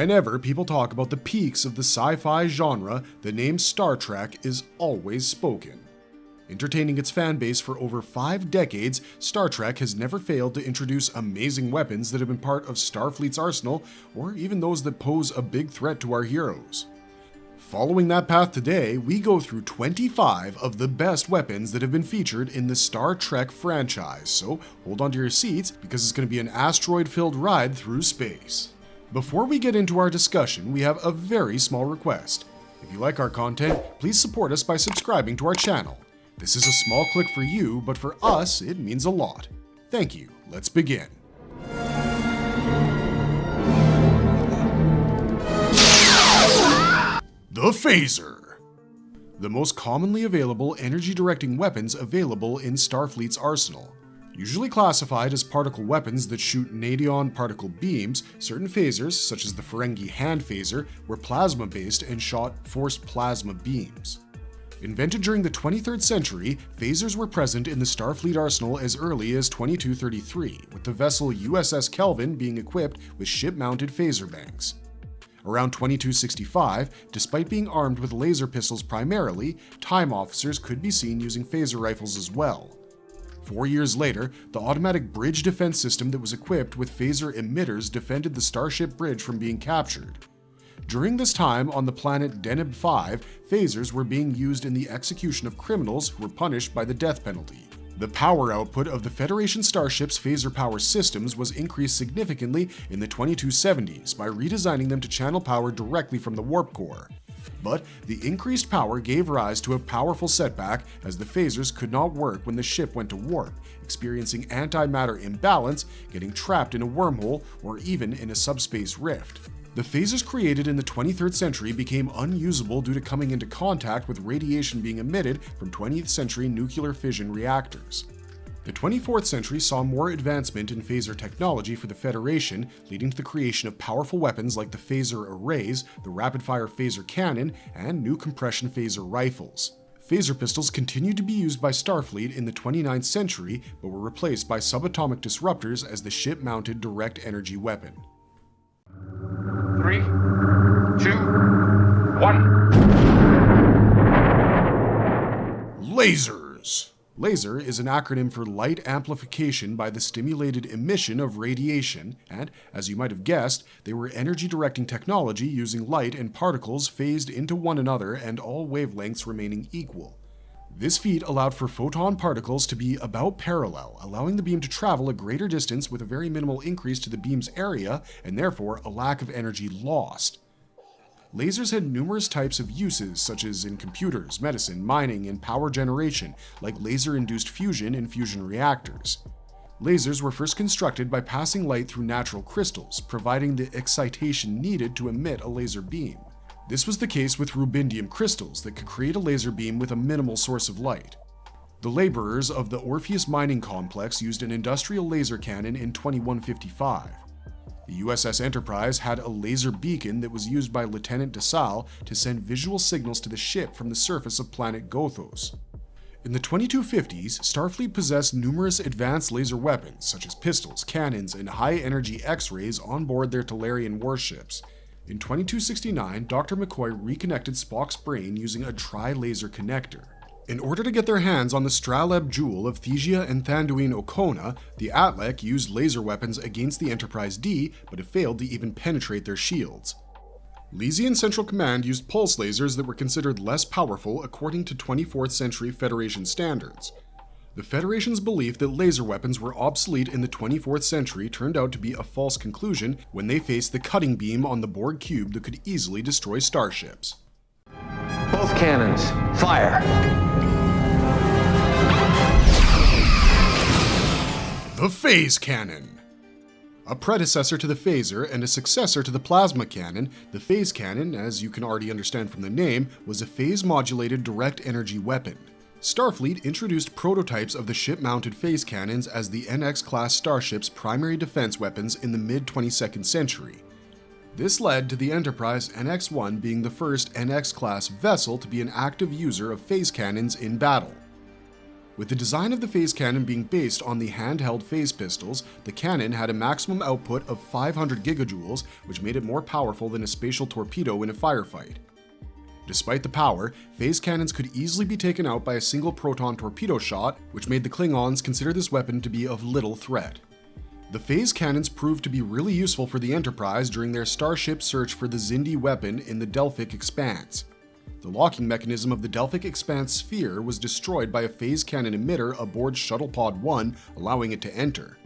Whenever people talk about the peaks of the sci-fi genre, the name Star Trek is always spoken. Entertaining its fan base for over 5 decades, Star Trek has never failed to introduce amazing weapons that have been part of Starfleet's arsenal, or even those that pose a big threat to our heroes. Following that path today, we go through 25 of the best weapons that have been featured in the Star Trek franchise, so hold on to your seats because it's going to be an asteroid-filled ride through space. Before we get into our discussion, we have a very small request. If you like our content, please support us by subscribing to our channel. This is a small click for you, but for us, it means a lot. Thank you. Let's begin. The Phaser. The most commonly available energy-directing weapons available in Starfleet's arsenal. Usually classified as particle weapons that shoot nadion particle beams, certain phasers, such as the Ferengi hand phaser, were plasma-based and shot forced plasma beams. Invented during the 23rd century, phasers were present in the Starfleet arsenal as early as 2233, with the vessel USS Kelvin being equipped with ship-mounted phaser banks. Around 2265, despite being armed with laser pistols primarily, time officers could be seen using phaser rifles as well. 4 years later, the automatic bridge defense system that was equipped with phaser emitters defended the Starship bridge from being captured. During this time, on the planet Deneb 5, phasers were being used in the execution of criminals who were punished by the death penalty. The power output of the Federation starships' phaser power systems was increased significantly in the 2270s by redesigning them to channel power directly from the warp core. But the increased power gave rise to a powerful setback as the phasers could not work when the ship went to warp, experiencing antimatter imbalance, getting trapped in a wormhole, or even in a subspace rift. The phasers created in the 23rd century became unusable due to coming into contact with radiation being emitted from 20th century nuclear fission reactors. The 24th century saw more advancement in phaser technology for the Federation, leading to the creation of powerful weapons like the phaser arrays, the rapid-fire phaser cannon, and new compression phaser rifles. Phaser pistols continued to be used by Starfleet in the 29th century, but were replaced by subatomic disruptors as the ship-mounted direct energy weapon. 3, 2, 1. Lasers. Laser is an acronym for light amplification by the stimulated emission of radiation, and, as you might have guessed, they were energy-directing technology using light and particles phased into one another and all wavelengths remaining equal. This feat allowed for photon particles to be about parallel, allowing the beam to travel a greater distance with a very minimal increase to the beam's area and therefore a lack of energy lost. Lasers had numerous types of uses, such as in computers, medicine, mining, and power generation, like laser-induced fusion in fusion reactors. Lasers were first constructed by passing light through natural crystals, providing the excitation needed to emit a laser beam. This was the case with rubidium crystals that could create a laser beam with a minimal source of light. The laborers of the Orpheus mining complex used an industrial laser cannon in 2155. The USS Enterprise had a laser beacon that was used by Lieutenant DeSalle to send visual signals to the ship from the surface of planet Gothos. In the 2250s, Starfleet possessed numerous advanced laser weapons, such as pistols, cannons, and high-energy X-rays on board their Talarian warships. In 2269, Dr. McCoy reconnected Spock's brain using a tri-laser connector. In order to get their hands on the Straleb jewel of Thesia and Thanduin Okona, the Atlek used laser weapons against the Enterprise D, but it failed to even penetrate their shields. Lysian Central Command used pulse lasers that were considered less powerful according to 24th century Federation standards. The Federation's belief that laser weapons were obsolete in the 24th century turned out to be a false conclusion when they faced the cutting beam on the Borg cube that could easily destroy starships. Both cannons, fire! The Phase Cannon. A predecessor to the phaser and a successor to the plasma cannon, the phase cannon, as you can already understand from the name, was a phase-modulated direct energy weapon. Starfleet introduced prototypes of the ship-mounted phase cannons as the NX-class starships' primary defense weapons in the mid-22nd century. This led to the Enterprise NX-1 being the first NX-class vessel to be an active user of phase cannons in battle. With the design of the phase cannon being based on the handheld phase pistols, the cannon had a maximum output of 500 gigajoules, which made it more powerful than a spatial torpedo in a firefight. Despite the power, phase cannons could easily be taken out by a single proton torpedo shot, which made the Klingons consider this weapon to be of little threat. The phase cannons proved to be really useful for the Enterprise during their starship search for the Xindi weapon in the Delphic Expanse. The locking mechanism of the Delphic Expanse sphere was destroyed by a phase cannon emitter aboard Shuttle Pod 1, allowing it to enter.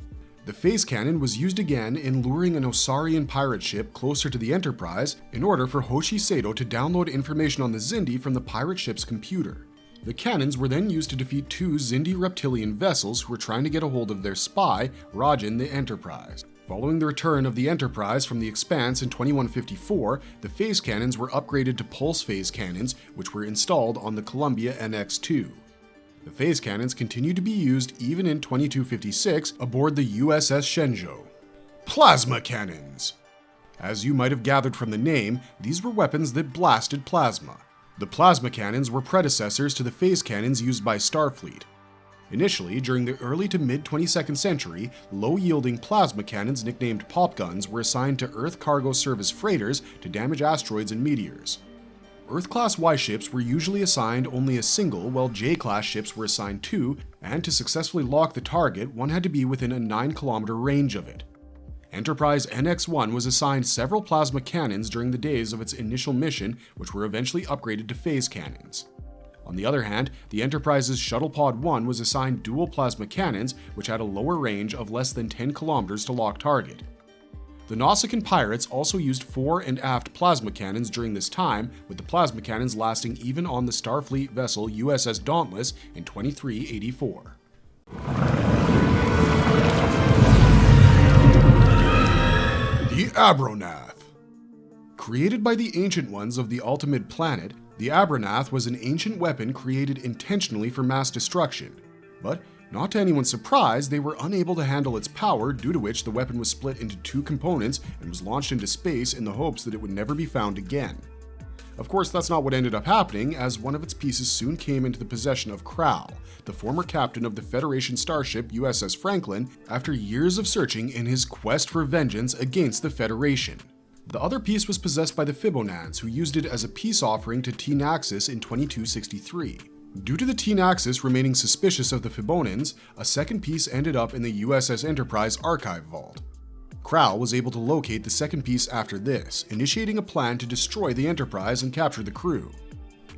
The phase cannon was used again in luring an Osarian pirate ship closer to the Enterprise in order for Hoshi Sato to download information on the Xindi from the pirate ship's computer. The cannons were then used to defeat two Xindi reptilian vessels who were trying to get a hold of their spy, Rajan the Enterprise. Following the return of the Enterprise from the Expanse in 2154, the phase cannons were upgraded to pulse phase cannons, which were installed on the Columbia NX-2. The phase cannons continued to be used even in 2256 aboard the USS Shenzhou. Plasma cannons! As you might have gathered from the name, these were weapons that blasted plasma. The plasma cannons were predecessors to the phase cannons used by Starfleet. Initially, during the early to mid-22nd century, low-yielding plasma cannons nicknamed pop guns were assigned to Earth Cargo Service freighters to damage asteroids and meteors. Earth-class Y-ships were usually assigned only a single, while J-class ships were assigned two, and to successfully lock the target, one had to be within a 9-kilometer range of it. Enterprise NX-1 was assigned several plasma cannons during the days of its initial mission, which were eventually upgraded to phase cannons. On the other hand, the Enterprise's Shuttle Pod 1 was assigned dual plasma cannons, which had a lower range of less than 10 kilometers to lock target. The Nausicaan pirates also used fore and aft plasma cannons during this time, with the plasma cannons lasting even on the Starfleet vessel USS Dauntless in 2384. The Abranath. Created by the Ancient Ones of the Ultimate Planet, the Abranath was an ancient weapon created intentionally for mass destruction, but not to anyone's surprise, they were unable to handle its power, due to which the weapon was split into two components and was launched into space in the hopes that it would never be found again. Of course, that's not what ended up happening, as one of its pieces soon came into the possession of Kral, the former captain of the Federation starship USS Franklin, after years of searching in his quest for vengeance against the Federation. The other piece was possessed by the Fibonans, who used it as a peace offering to T-Naxis in 2263. Due to the T-Naxis remaining suspicious of the Fibonans, a second piece ended up in the USS Enterprise archive vault. Kral was able to locate the second piece after this, initiating a plan to destroy the Enterprise and capture the crew.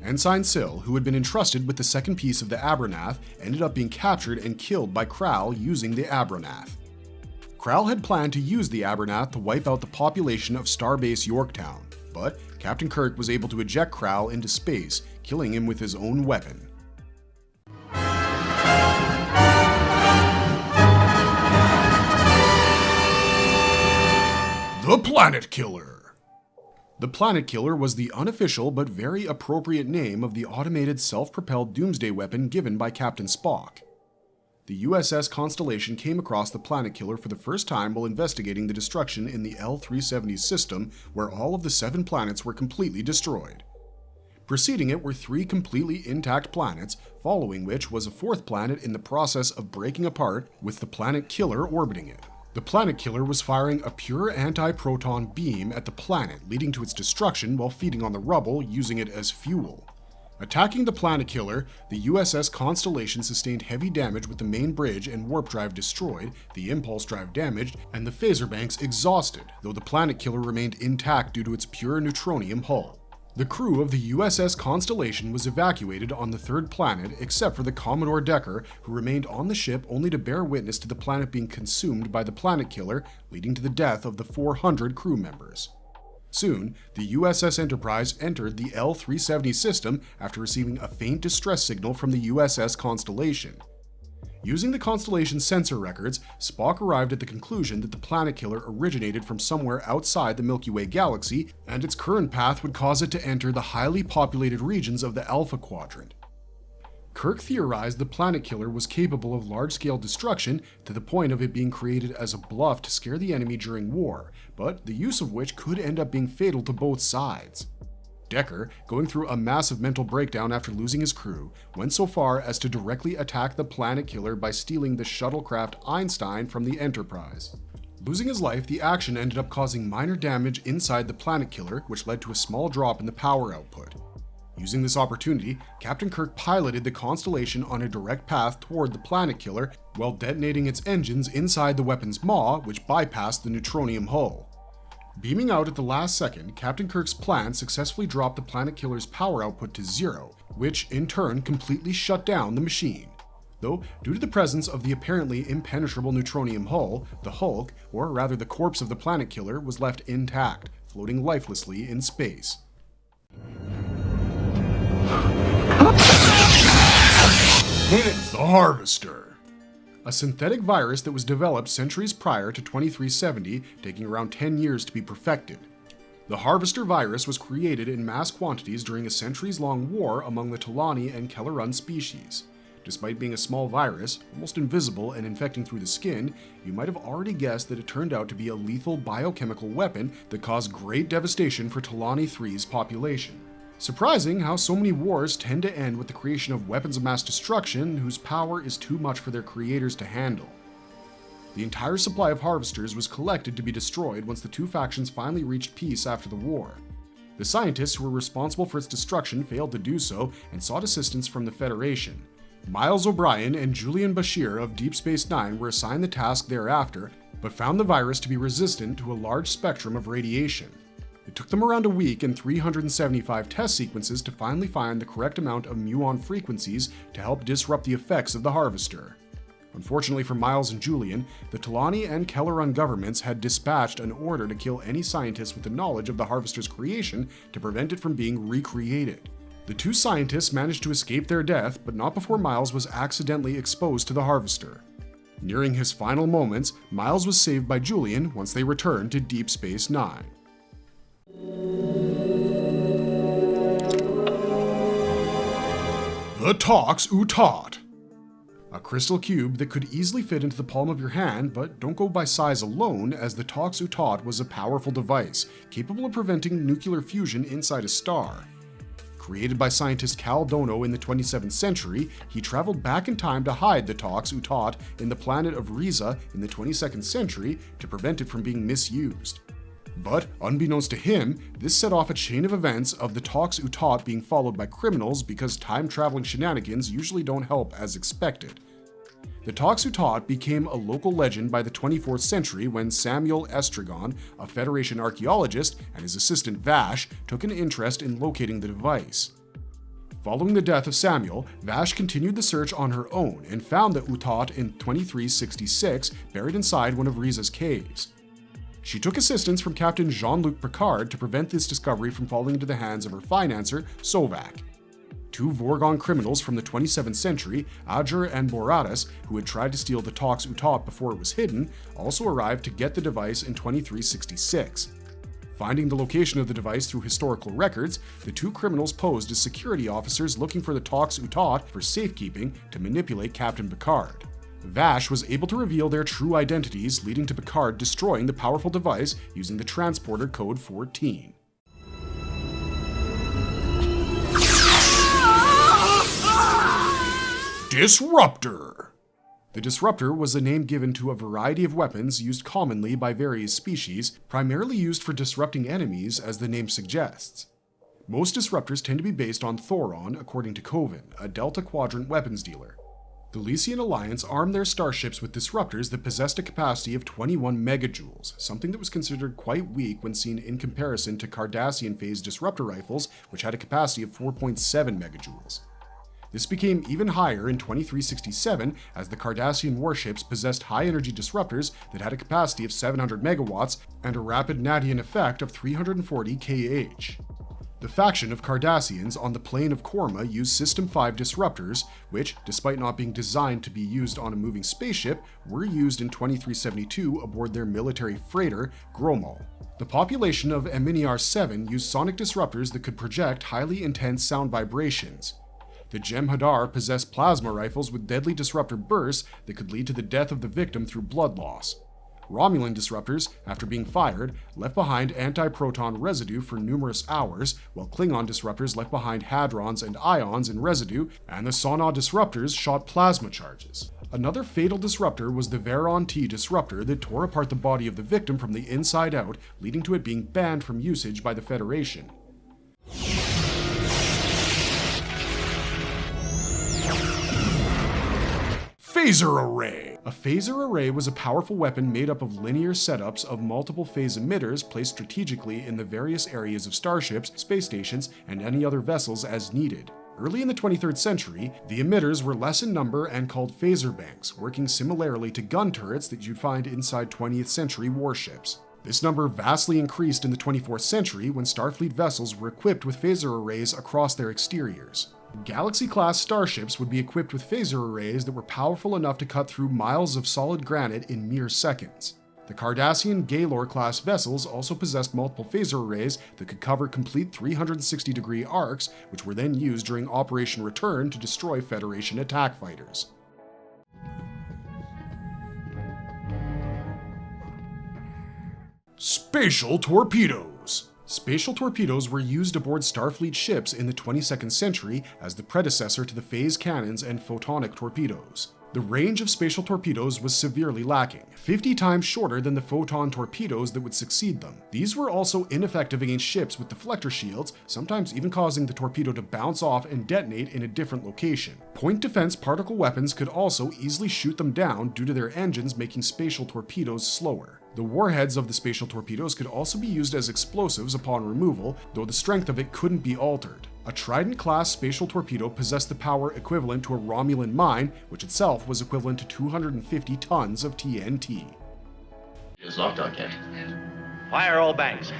Ensign Syl, who had been entrusted with the second piece of the Abranath, ended up being captured and killed by Kral using the Abranath. Kral had planned to use the Abranath to wipe out the population of Starbase Yorktown, but Captain Kirk was able to eject Kral into space, killing him with his own weapon. The Planet Killer. The Planet Killer was the unofficial but very appropriate name of the automated self-propelled doomsday weapon given by Captain Spock. The USS Constellation came across the Planet Killer for the first time while investigating the destruction in the L-370 system, where all of the 7 planets were completely destroyed. Preceding it were 3 completely intact planets, following which was a 4th planet in the process of breaking apart, with the Planet Killer orbiting it. The Planet Killer was firing a pure anti-proton beam at the planet, leading to its destruction while feeding on the rubble, using it as fuel. Attacking the Planet Killer, the USS Constellation sustained heavy damage with the main bridge and warp drive destroyed, the impulse drive damaged, and the phaser banks exhausted, though the Planet Killer remained intact due to its pure neutronium hull. The crew of the USS Constellation was evacuated on the 3rd planet except for the Commodore Decker, who remained on the ship only to bear witness to the planet being consumed by the Planet Killer, leading to the death of the 400 crew members. Soon, the USS Enterprise entered the L-370 system after receiving a faint distress signal from the USS Constellation. Using the Constellation's sensor records, Spock arrived at the conclusion that the Planet Killer originated from somewhere outside the Milky Way galaxy, and its current path would cause it to enter the highly populated regions of the Alpha Quadrant. Kirk theorized the Planet Killer was capable of large-scale destruction to the point of it being created as a bluff to scare the enemy during war, but the use of which could end up being fatal to both sides. Decker, going through a massive mental breakdown after losing his crew, went so far as to directly attack the planet killer by stealing the shuttlecraft Einstein from the Enterprise. Losing his life, the action ended up causing minor damage inside the planet killer, which led to a small drop in the power output. Using this opportunity, Captain Kirk piloted the Constellation on a direct path toward the planet killer while detonating its engines inside the weapon's maw, which bypassed the neutronium hull. Beaming out at the last second, Captain Kirk's plan successfully dropped the planet killer's power output to 0, which in turn completely shut down the machine. Though, due to the presence of the apparently impenetrable neutronium hull, the Hulk, or rather the corpse of the planet killer, was left intact, floating lifelessly in space. The Harvester. A synthetic virus that was developed centuries prior to 2370, taking around 10 years to be perfected. The Harvester virus was created in mass quantities during a centuries-long war among the Tolani and Kellerun species. Despite being a small virus, almost invisible and infecting through the skin, you might have already guessed that it turned out to be a lethal biochemical weapon that caused great devastation for Tolani 3's population. Surprising how so many wars tend to end with the creation of weapons of mass destruction whose power is too much for their creators to handle. The entire supply of harvesters was collected to be destroyed once the two factions finally reached peace after the war. The scientists who were responsible for its destruction failed to do so and sought assistance from the Federation. Miles O'Brien and Julian Bashir of Deep Space Nine were assigned the task thereafter, but found the virus to be resistant to a large spectrum of radiation. It took them around a week and 375 test sequences to finally find the correct amount of muon frequencies to help disrupt the effects of the Harvester. Unfortunately for Miles and Julian, the Tolani and Kellerun governments had dispatched an order to kill any scientist with the knowledge of the Harvester's creation to prevent it from being recreated. The two scientists managed to escape their death, but not before Miles was accidentally exposed to the Harvester. Nearing his final moments, Miles was saved by Julian once they returned to Deep Space Nine. The Talkt. A crystal cube that could easily fit into the palm of your hand, but don't go by size alone, as the Talkt was a powerful device, capable of preventing nuclear fusion inside a star. Created by scientist Cal Dono in the 27th century, he traveled back in time to hide the Talkt in the planet of Riza in the 22nd century to prevent it from being misused. But, unbeknownst to him, this set off a chain of events of the Talkt being followed by criminals because time-traveling shenanigans usually don't help as expected. The Talkt became a local legend by the 24th century when Samuel Estragon, a Federation archaeologist, and his assistant Vash took an interest in locating the device. Following the death of Samuel, Vash continued the search on her own and found the Utat in 2366 buried inside one of Riza's caves. She took assistance from Captain Jean-Luc Picard to prevent this discovery from falling into the hands of her financer, Sovak. Two Vorgon criminals from the 27th century, Ajur and Boratus, who had tried to steal the Talkt before it was hidden, also arrived to get the device in 2366. Finding the location of the device through historical records, the two criminals posed as security officers looking for the Talkt for safekeeping to manipulate Captain Picard. Vash was able to reveal their true identities, leading to Picard destroying the powerful device using the transporter code 14. Disruptor! The Disruptor was a name given to a variety of weapons used commonly by various species, primarily used for disrupting enemies, as the name suggests. Most disruptors tend to be based on Thoron, according to Coven, a Delta Quadrant weapons dealer. The Lycian Alliance armed their starships with disruptors that possessed a capacity of 21 megajoules, something that was considered quite weak when seen in comparison to Kardashian phase disruptor rifles, which had a capacity of 4.7 megajoules. This became even higher in 2367 as the Kardashian warships possessed high-energy disruptors that had a capacity of 700 megawatts and a rapid Nadian effect of 340 kh. The faction of Cardassians on the plane of Korma used System 5 disruptors, which, despite not being designed to be used on a moving spaceship, were used in 2372 aboard their military freighter, Gromol. The population of Eminiar 7 used sonic disruptors that could project highly intense sound vibrations. The Jem'Hadar possessed plasma rifles with deadly disruptor bursts that could lead to the death of the victim through blood loss. Romulan disruptors, after being fired, left behind anti-proton residue for numerous hours, while Klingon disruptors left behind hadrons and ions in residue, and the Son'a disruptors shot plasma charges. Another fatal disruptor was the Veron T disruptor that tore apart the body of the victim from the inside out, leading to it being banned from usage by the Federation. Phaser Array! A phaser array was a powerful weapon made up of linear setups of multiple phase emitters placed strategically in the various areas of starships, space stations, and any other vessels as needed. Early in the 23rd century, the emitters were less in number and called phaser banks, working similarly to gun turrets that you'd find inside 20th century warships. This number vastly increased in the 24th century when Starfleet vessels were equipped with phaser arrays across their exteriors. Galaxy-class starships would be equipped with phaser arrays that were powerful enough to cut through miles of solid granite in mere seconds. The Kardashian Gaylor-class vessels also possessed multiple phaser arrays that could cover complete 360-degree arcs, which were then used during Operation Return to destroy Federation attack fighters. Spatial Torpedoes! Spatial torpedoes were used aboard Starfleet ships in the 22nd century as the predecessor to the phase cannons and photonic torpedoes. The range of spatial torpedoes was severely lacking, 50 times shorter than the photon torpedoes that would succeed them. These were also ineffective against ships with deflector shields, sometimes even causing the torpedo to bounce off and detonate in a different location. Point defense particle weapons could also easily shoot them down due to their engines making spatial torpedoes slower. The warheads of the spatial torpedoes could also be used as explosives upon removal, though the strength of it couldn't be altered. A Trident-class spatial torpedo possessed the power equivalent to a Romulan mine, which itself was equivalent to 250 tons of TNT. It's locked on, Captain. Fire all banks.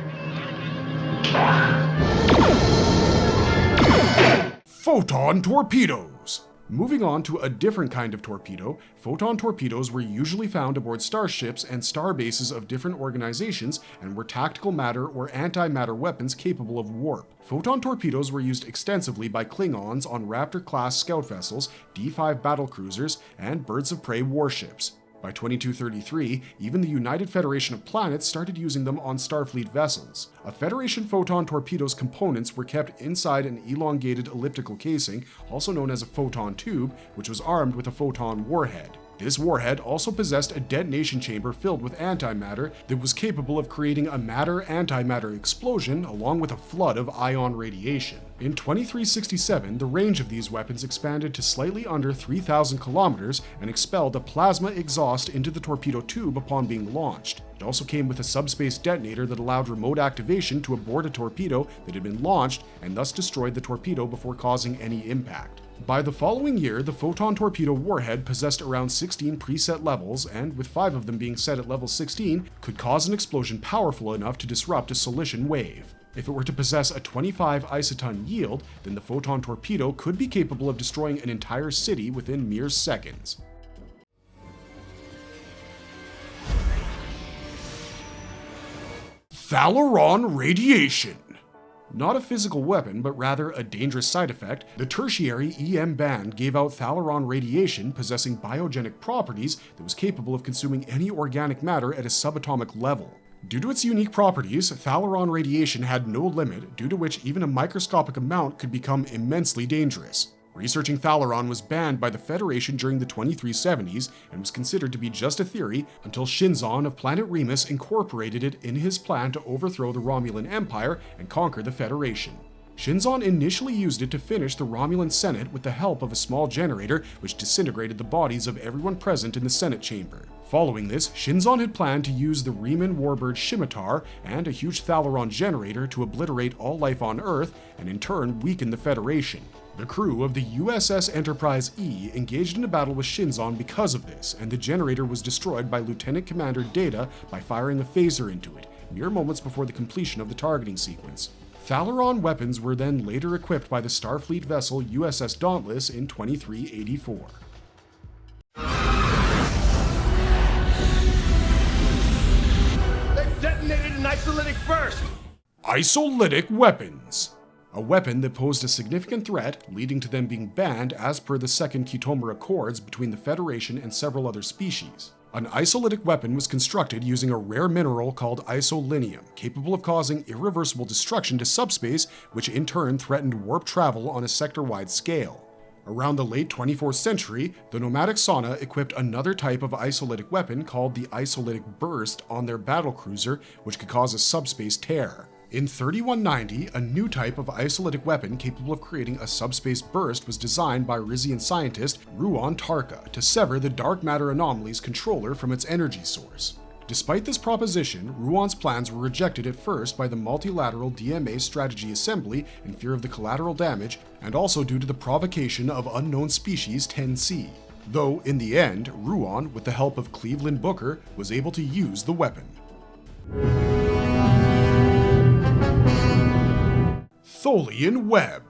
Photon Torpedoes! Moving on to a different kind of torpedo, photon torpedoes were usually found aboard starships and starbases of different organizations and were tactical matter or antimatter weapons capable of warp. Photon torpedoes were used extensively by Klingons on Raptor-class scout vessels, D5 battlecruisers, and Birds of Prey warships. By 2233, even the United Federation of Planets started using them on Starfleet vessels. A Federation photon torpedo's components were kept inside an elongated elliptical casing, also known as a photon tube, which was armed with a photon warhead. This warhead also possessed a detonation chamber filled with antimatter that was capable of creating a matter-antimatter explosion along with a flood of ion radiation. In 2367, the range of these weapons expanded to slightly under 3,000 kilometers and expelled a plasma exhaust into the torpedo tube upon being launched. It also came with a subspace detonator that allowed remote activation to abort a torpedo that had been launched and thus destroyed the torpedo before causing any impact. By the following year, the photon torpedo warhead possessed around 16 preset levels, and with 5 of them being set at level 16, could cause an explosion powerful enough to disrupt a soliton wave. If it were to possess a 25 isoton yield, then the photon torpedo could be capable of destroying an entire city within mere seconds. Theron Radiation! Not a physical weapon, but rather a dangerous side effect, the tertiary EM band gave out Theron radiation possessing biogenic properties that was capable of consuming any organic matter at a subatomic level. Due to its unique properties, Theron radiation had no limit, due to which even a microscopic amount could become immensely dangerous. Researching Theron was banned by the Federation during the 2370s and was considered to be just a theory until Shinzon of planet Remus incorporated it in his plan to overthrow the Romulan Empire and conquer the Federation. Shinzon initially used it to finish the Romulan Senate with the help of a small generator which disintegrated the bodies of everyone present in the Senate chamber. Following this, Shinzon had planned to use the Riemann Warbird Scimitar and a huge Theron generator to obliterate all life on Earth and in turn weaken the Federation. The crew of the USS Enterprise E engaged in a battle with Shinzon because of this, and the generator was destroyed by Lieutenant Commander Data by firing a phaser into it, mere moments before the completion of the targeting sequence. Theron weapons were then later equipped by the Starfleet vessel USS Dauntless in 2384. They've detonated an isolytic burst! Isolith Weapons! A weapon that posed a significant threat, leading to them being banned as per the Second Qitomer Accords between the Federation and several other species. An isolytic weapon was constructed using a rare mineral called isolinium, capable of causing irreversible destruction to subspace, which in turn threatened warp travel on a sector-wide scale. Around the late 24th century, the nomadic sauna equipped another type of isolytic weapon called the isolytic burst on their battlecruiser, which could cause a subspace tear. In 3190, a new type of isolytic weapon capable of creating a subspace burst was designed by Rizian scientist Ruon Tarka to sever the dark matter anomaly's controller from its energy source. Despite this proposition, Ruon's plans were rejected at first by the multilateral DMA strategy assembly in fear of the collateral damage, and also due to the provocation of unknown species 10C. Though, in the end, Ruon, with the help of Cleveland Booker, was able to use the weapon. Tholian Web.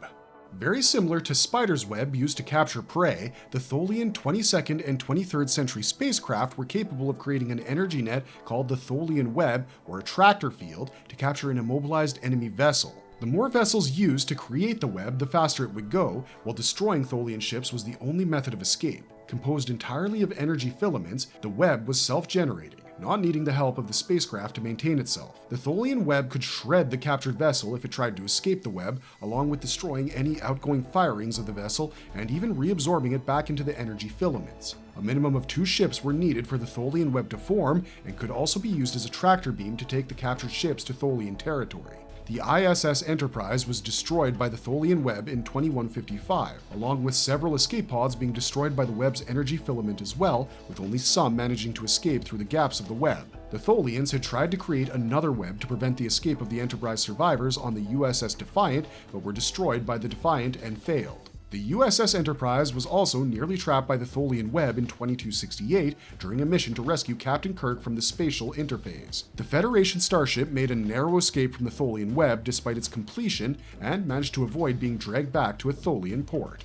Very similar to Spider's web used to capture prey, the Tholian 22nd and 23rd century spacecraft were capable of creating an energy net called the Tholian Web, or attractor field, to capture an immobilized enemy vessel. The more vessels used to create the web, the faster it would go, while destroying Tholian ships was the only method of escape. Composed entirely of energy filaments, the web was self-generating, not needing the help of the spacecraft to maintain itself. The Tholian web could shred the captured vessel if it tried to escape the web, along with destroying any outgoing firings of the vessel and even reabsorbing it back into the energy filaments. A minimum of 2 ships were needed for the Tholian web to form, and could also be used as a tractor beam to take the captured ships to Tholian territory. The ISS Enterprise was destroyed by the Tholian Web in 2155, along with several escape pods being destroyed by the web's energy filament as well, with only some managing to escape through the gaps of the web. The Tholians had tried to create another web to prevent the escape of the Enterprise survivors on the USS Defiant, but were destroyed by the Defiant and failed. The USS Enterprise was also nearly trapped by the Tholian Web in 2268 during a mission to rescue Captain Kirk from the spatial interphase. The Federation starship made a narrow escape from the Tholian Web despite its completion and managed to avoid being dragged back to a Tholian port.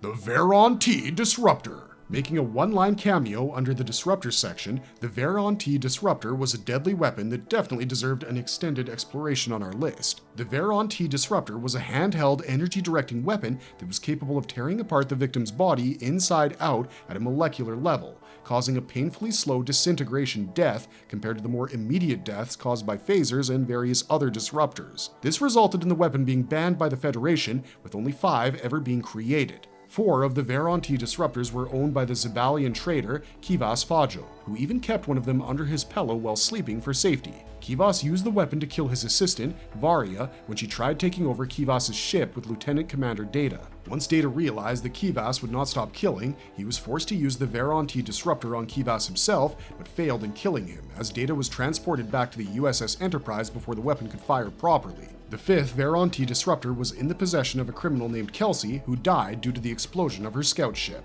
The Veron Disruptor. Making a one-line cameo under the Disruptor section, the Veron Disruptor was a deadly weapon that definitely deserved an extended exploration on our list. The Veron Disruptor was a handheld energy-directing weapon that was capable of tearing apart the victim's body inside out at a molecular level, causing a painfully slow disintegration death compared to the more immediate deaths caused by phasers and various other disruptors. This resulted in the weapon being banned by the Federation, with only 5 ever being created. 4 of the Veron Disruptors were owned by the Zibalian trader Kivas Fajo, who even kept one of them under his pillow while sleeping for safety. Kivas used the weapon to kill his assistant, Varia, when she tried taking over Kivas' ship with Lieutenant Commander Data. Once Data realized that Kivas would not stop killing, he was forced to use the Veron Disruptor on Kivas himself, but failed in killing him, as Data was transported back to the USS Enterprise before the weapon could fire properly. The 5th Veron Disruptor was in the possession of a criminal named Kelsey, who died due to the explosion of her scout ship.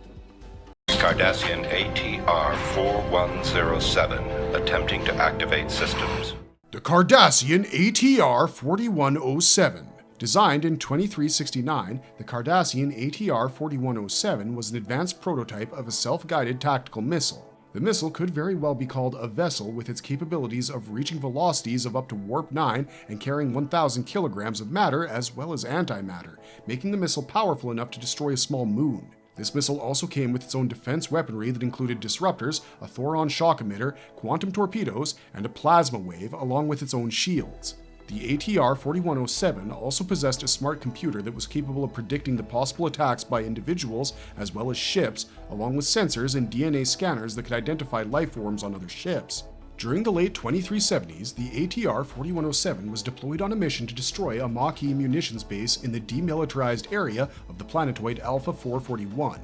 Kardashian ATR 4107, attempting to activate systems. The Kardashian ATR 4107. Designed in 2369, the Kardashian ATR 4107 was an advanced prototype of a self-guided tactical missile. The missile could very well be called a vessel with its capabilities of reaching velocities of up to warp 9 and carrying 1,000 kilograms of matter as well as antimatter, making the missile powerful enough to destroy a small moon. This missile also came with its own defense weaponry that included disruptors, a Thoron shock emitter, quantum torpedoes, and a plasma wave, along with its own shields. The ATR 4107 also possessed a smart computer that was capable of predicting the possible attacks by individuals as well as ships, along with sensors and DNA scanners that could identify life forms on other ships. During the late 2370s, the ATR 4107 was deployed on a mission to destroy a Maquis munitions base in the demilitarized area of the planetoid Alpha 441.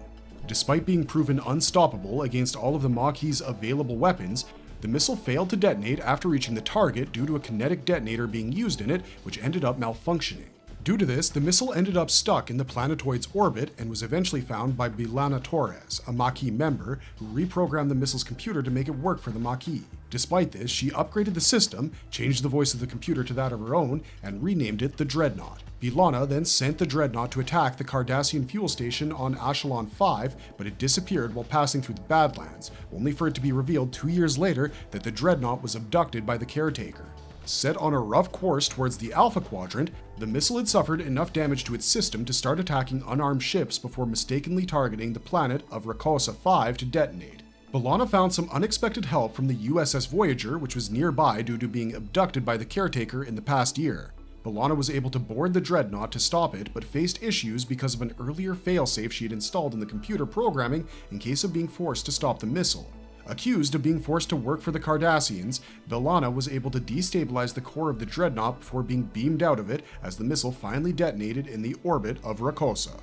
Despite being proven unstoppable against all of the Maquis' available weapons, the missile failed to detonate after reaching the target due to a kinetic detonator being used in it, which ended up malfunctioning. Due to this, the missile ended up stuck in the planetoid's orbit and was eventually found by Bilana Torres, a Maquis member, who reprogrammed the missile's computer to make it work for the Maquis. Despite this, she upgraded the system, changed the voice of the computer to that of her own, and renamed it the Dreadnought. Bilana then sent the Dreadnought to attack the Cardassian fuel station on Echelon 5, but it disappeared while passing through the Badlands, only for it to be revealed 2 years later that the Dreadnought was abducted by the Caretaker. Set on a rough course towards the Alpha Quadrant, the missile had suffered enough damage to its system to start attacking unarmed ships before mistakenly targeting the planet of Rakosa 5 to detonate. B'Elanna found some unexpected help from the USS Voyager, which was nearby due to being abducted by the caretaker in the past year. B'Elanna was able to board the dreadnought to stop it, but faced issues because of an earlier failsafe she had installed in the computer programming in case of being forced to stop the missile. Accused of being forced to work for the Kardashians, B'Elanna was able to destabilize the core of the dreadnought before being beamed out of it as the missile finally detonated in the orbit of Rakosa.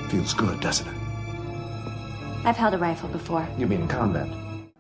Feels good, doesn't it? I've held a rifle before. You mean in combat?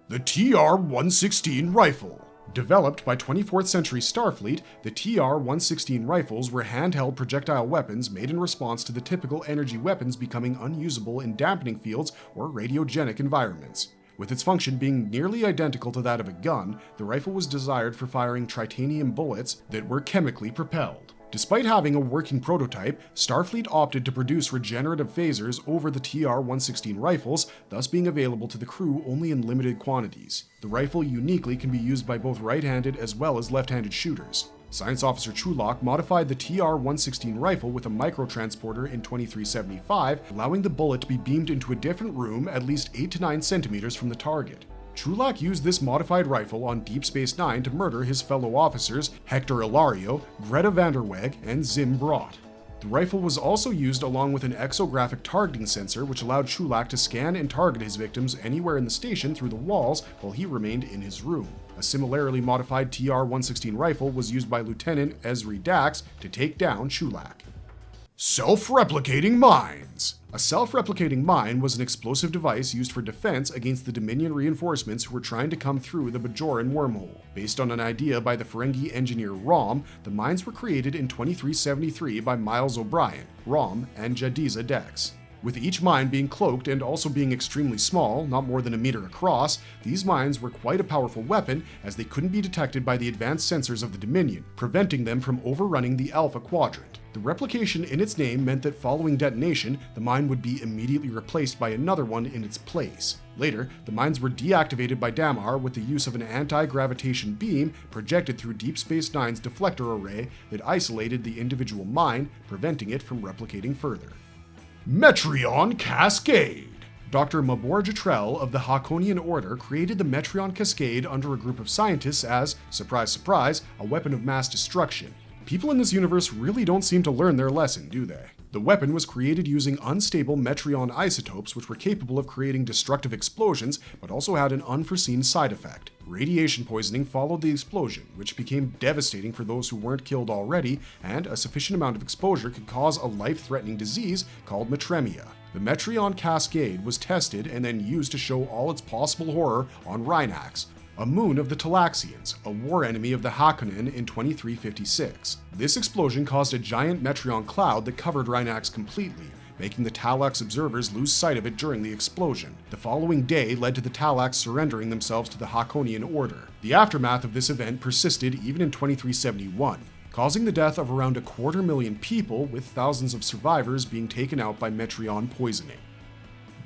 The TR16 Rifle. Developed by 24th Century Starfleet, the TR-116 rifles were handheld projectile weapons made in response to the typical energy weapons becoming unusable in dampening fields or radiogenic environments. With its function being nearly identical to that of a gun, the rifle was desired for firing titanium bullets that were chemically propelled. Despite having a working prototype, Starfleet opted to produce regenerative phasers over the TR-116 rifles, thus being available to the crew only in limited quantities. The rifle uniquely can be used by both right-handed as well as left-handed shooters. Science Officer Chulak modified the TR-116 rifle with a microtransporter in 2375, allowing the bullet to be beamed into a different room at least 8 to 9 centimeters from the target. Chulak used this modified rifle on Deep Space Nine to murder his fellow officers Hector Ilario, Greta Van der Weg, and Zim Brott. The rifle was also used along with an exographic targeting sensor which allowed Chulak to scan and target his victims anywhere in the station through the walls while he remained in his room. A similarly modified TR-116 rifle was used by Lieutenant Ezri Dax to take down Chulak. Self-replicating mines. A self-replicating mine was an explosive device used for defense against the Dominion reinforcements who were trying to come through the Bajoran wormhole. Based on an idea by the Ferengi engineer Rom, the mines were created in 2373 by Miles O'Brien, Rom, and Jadiza Dex. With each mine being cloaked and also being extremely small, not more than a meter across, these mines were quite a powerful weapon as they couldn't be detected by the advanced sensors of the Dominion, preventing them from overrunning the Alpha Quadrant. The replication in its name meant that following detonation, the mine would be immediately replaced by another one in its place. Later, the mines were deactivated by Damar with the use of an anti-gravitation beam projected through Deep Space Nine's deflector array that isolated the individual mine, preventing it from replicating further. Metrion Cascade. Dr. Mabor Jetrel of the Hakonian Order created the Metrion Cascade under a group of scientists as, surprise surprise, a weapon of mass destruction. People in this universe really don't seem to learn their lesson, do they? The weapon was created using unstable Metrion isotopes which were capable of creating destructive explosions, but also had an unforeseen side effect. Radiation poisoning followed the explosion, which became devastating for those who weren't killed already, and a sufficient amount of exposure could cause a life-threatening disease called metremia. The Metrion Cascade was tested and then used to show all its possible horror on Rhinax, a moon of the Talaxians, a war enemy of the Hakonnen in 2356. This explosion caused a giant Metrion cloud that covered Rhinax completely, making the Talax observers lose sight of it during the explosion. The following day led to the Talax surrendering themselves to the Hakonian Order. The aftermath of this event persisted even in 2371, causing the death of around 250,000 people, with thousands of survivors being taken out by Metrion poisoning.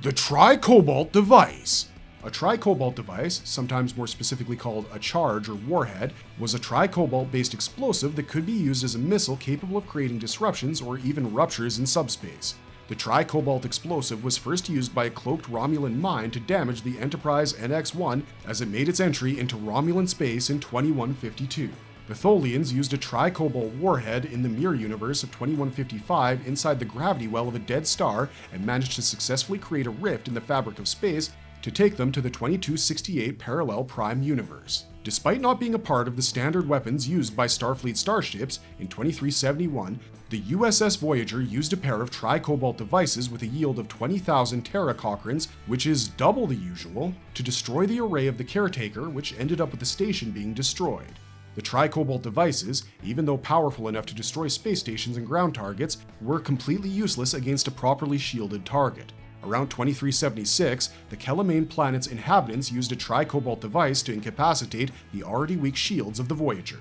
The Tricobalt Device. A Tricobalt device, sometimes more specifically called a charge or warhead, was a tricobalt-based explosive that could be used as a missile capable of creating disruptions or even ruptures in subspace. The Tricobalt explosive was first used by a cloaked Romulan mine to damage the Enterprise NX-1 as it made its entry into Romulan space in 2152. The Tholians used a Tricobalt warhead in the Mirror universe of 2155 inside the gravity well of a dead star and managed to successfully create a rift in the fabric of space to take them to the 2268 parallel prime universe. Despite not being a part of the standard weapons used by Starfleet starships, in 2371, the USS Voyager used a pair of Tricobalt devices with a yield of 20,000 teracochrons, which is double the usual, to destroy the array of the Caretaker, which ended up with the station being destroyed. The Tricobalt devices, even though powerful enough to destroy space stations and ground targets, were completely useless against a properly shielded target. Around 2376, the Kelemane planet's inhabitants used a Tricobalt device to incapacitate the already weak shields of the Voyager.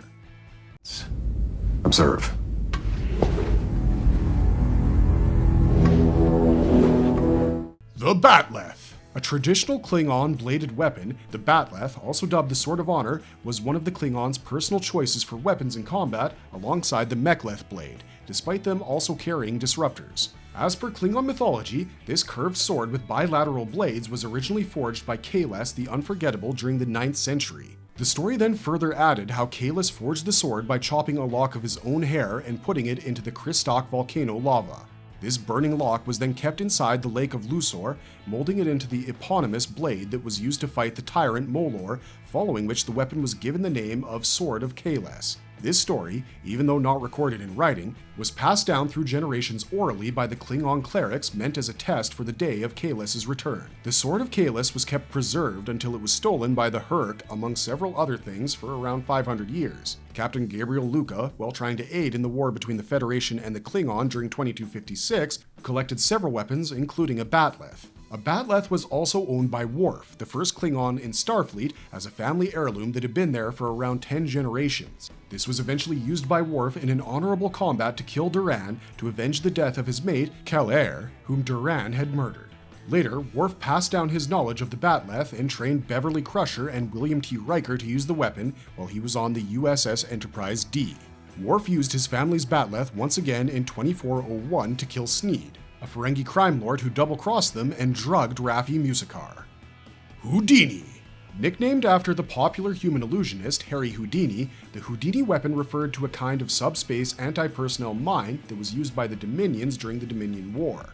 Observe. The Batleth. A traditional Klingon bladed weapon, the Batleth, also dubbed the Sword of Honor, was one of the Klingons' personal choices for weapons in combat alongside the Mek'leth blade, despite them also carrying disruptors. As per Klingon mythology, this curved sword with bilateral blades was originally forged by Kahless the Unforgettable during the 9th century. The story then further added how Kahless forged the sword by chopping a lock of his own hair and putting it into the Kristok volcano lava. This burning lock was then kept inside the Lake of Luthor, molding it into the eponymous blade that was used to fight the tyrant Molor, following which the weapon was given the name of Sword of Kahless. This story, even though not recorded in writing, was passed down through generations orally by the Klingon clerics meant as a test for the day of Kahless' return. The Sword of Kahless was kept preserved until it was stolen by the Hurk, among several other things, for around 500 years. Captain Gabriel Lucca, while trying to aid in the war between the Federation and the Klingon during 2256, collected several weapons, including a Batleth. A Batleth was also owned by Worf, the first Klingon in Starfleet, as a family heirloom that had been there for around 10 generations. This was eventually used by Worf in an honorable combat to kill Duran to avenge the death of his mate, Kal-El, whom Duran had murdered. Later, Worf passed down his knowledge of the Batleth and trained Beverly Crusher and William T. Riker to use the weapon while he was on the USS Enterprise D. Worf used his family's Batleth once again in 2401 to kill Sneed, a Ferengi crime lord who double-crossed them and drugged Raffi Musakar. Houdini. Nicknamed after the popular human illusionist Harry Houdini, the Houdini weapon referred to a kind of subspace anti-personnel mine that was used by the Dominions during the Dominion War.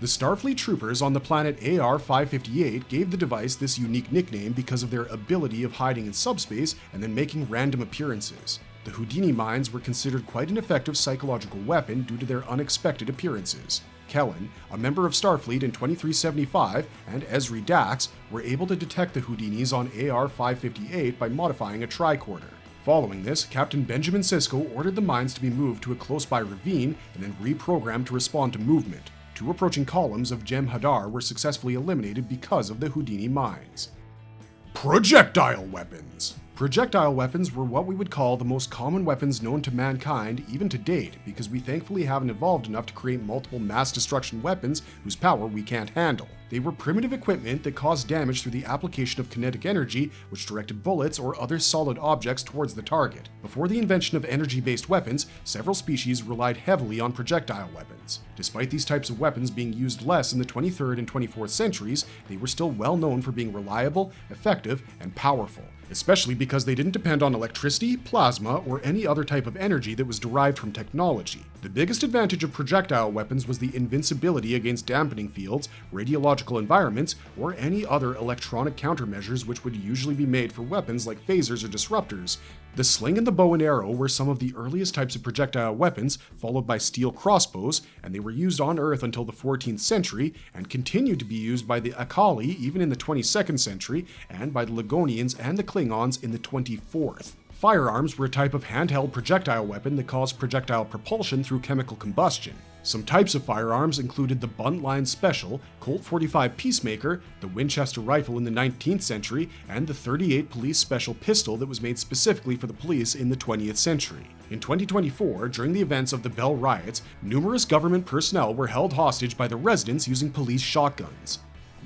The Starfleet troopers on the planet AR-558 gave the device this unique nickname because of their ability of hiding in subspace and then making random appearances. The Houdini mines were considered quite an effective psychological weapon due to their unexpected appearances. Kellen, a member of Starfleet in 2375, and Ezri Dax were able to detect the Houdinis on AR-558 by modifying a tricorder. Following this, Captain Benjamin Sisko ordered the mines to be moved to a close-by ravine and then reprogrammed to respond to movement. 2 approaching columns of Jem'Hadar were successfully eliminated because of the Houdini mines. Projectile weapons. Projectile weapons were what we would call the most common weapons known to mankind even to date, because we thankfully haven't evolved enough to create multiple mass destruction weapons whose power we can't handle. They were primitive equipment that caused damage through the application of kinetic energy, which directed bullets or other solid objects towards the target. Before the invention of energy-based weapons, several species relied heavily on projectile weapons. Despite these types of weapons being used less in the 23rd and 24th centuries, they were still well known for being reliable, effective, and powerful, especially because they didn't depend on electricity, plasma, or any other type of energy that was derived from technology. The biggest advantage of projectile weapons was the invincibility against dampening fields, radiological environments, or any other electronic countermeasures which would usually be made for weapons like phasers or disruptors. The sling and the bow and arrow were some of the earliest types of projectile weapons, followed by steel crossbows, and they were used on Earth until the 14th century, and continued to be used by the Akali even in the 22nd century, and by the Ligonians and the Klingons in the 24th. Firearms were a type of handheld projectile weapon that caused projectile propulsion through chemical combustion. Some types of firearms included the Buntline Special, Colt 45 Peacemaker, the Winchester rifle in the 19th century, and the .38 Police Special Pistol that was made specifically for the police in the 20th century. In 2024, during the events of the Bell Riots, numerous government personnel were held hostage by the residents using police shotguns.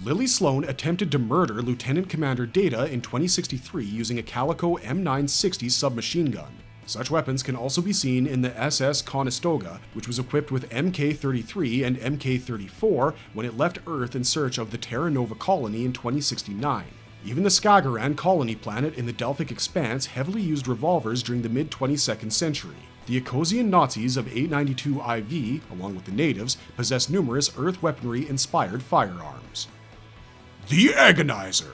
Lily Sloan attempted to murder Lieutenant Commander Data in 2063 using a Calico M960 submachine gun. Such weapons can also be seen in the SS Conestoga, which was equipped with Mk-33 and Mk-34 when it left Earth in search of the Terra Nova colony in 2069. Even the Skagaran colony planet in the Delphic Expanse heavily used revolvers during the mid-22nd century. The Ecosian Nazis of 892 IV, along with the natives, possessed numerous Earth weaponry-inspired firearms. The Agonizer.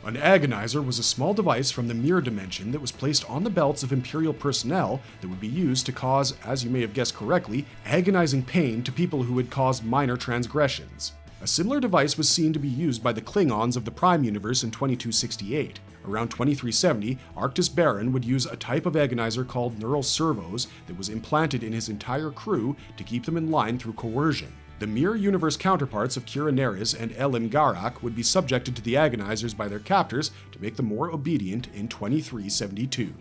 An Agonizer was a small device from the mirror dimension that was placed on the belts of Imperial personnel that would be used to cause, as you may have guessed correctly, agonizing pain to people who had caused minor transgressions. A similar device was seen to be used by the Klingons of the Prime Universe in 2268. Around 2370, Arctis Baron would use a type of agonizer called neural servos that was implanted in his entire crew to keep them in line through coercion. The mirror universe counterparts of Kira Nerys and Elim Garak would be subjected to the agonizers by their captors to make them more obedient in 2372.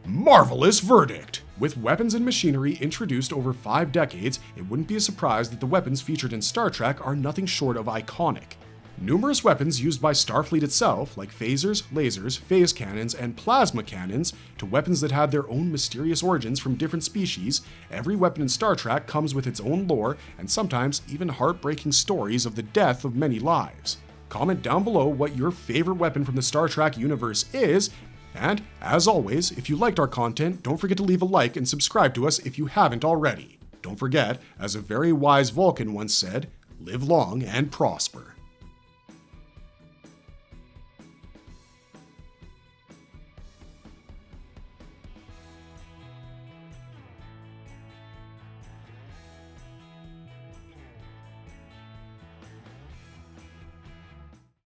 Marvelous verdict! With weapons and machinery introduced over 5 decades, it wouldn't be a surprise that the weapons featured in Star Trek are nothing short of iconic. Numerous weapons used by Starfleet itself, like phasers, lasers, phase cannons, and plasma cannons, to weapons that had their own mysterious origins from different species, every weapon in Star Trek comes with its own lore and sometimes even heartbreaking stories of the death of many lives. Comment down below what your favorite weapon from the Star Trek universe is, and as always, if you liked our content, don't forget to leave a like and subscribe to us if you haven't already. Don't forget, as a very wise Vulcan once said, live long and prosper.